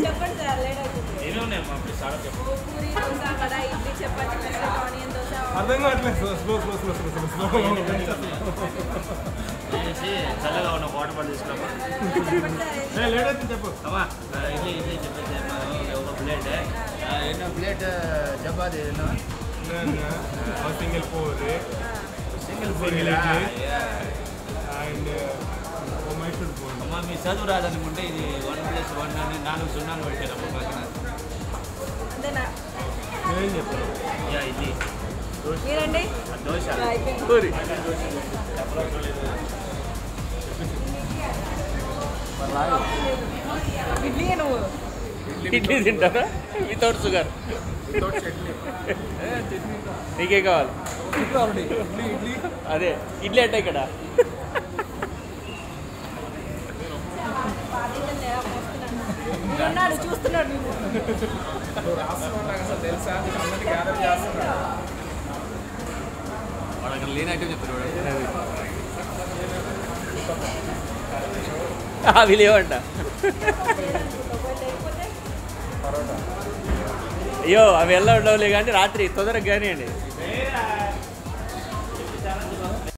చెప్పండి sir late అవుతుంది. ఏమేమన్నాయమ్మా ఇప్పుడు సార్ చెప్పు. పూరి దోశ వడ ఇడ్లీ చపాతి పెసరట్ ఆనియన్ దోశ. అర్థం కావట్లేదు. స్లో చేసి చల్లగా ఉన్న వాటర్ బాటిల్ తీసుకురామా. లేట్ అవుతుంది చెప్పు. అమ్మా ఇడ్లీ చెప్పేసి ఒక ప్లేట్ ఎన్నో ప్లేట్ చపాతి ఎన్నో సింగిల్ పూరి అండ్ మైసూర్ పూరి. అమ్మా మీ చదువు రాదనుకుంటే ఇది 1+1 అని 4 సున్నాలు పెట్టారమ్మా పక్కన. అంతేనా? ఏం చెప్పారు? ఇది మీరండి దోశ పూరి ఇడ్లీ నువ్వు ఇడ్లీ తింటారా వితౌట్ షుగర్? నీకే కావాలి అదే ఇడ్లీ అంటే ఇక్కడ ఉన్నాడు చూస్తున్నాడు. వాడు అక్కడ లేని ఐటమ్ చెప్తారు. అవి లేవంట. అయ్యో అవి ఎలా ఉండవులే కానీ రాత్రి తొందరగా కానివ్వండి.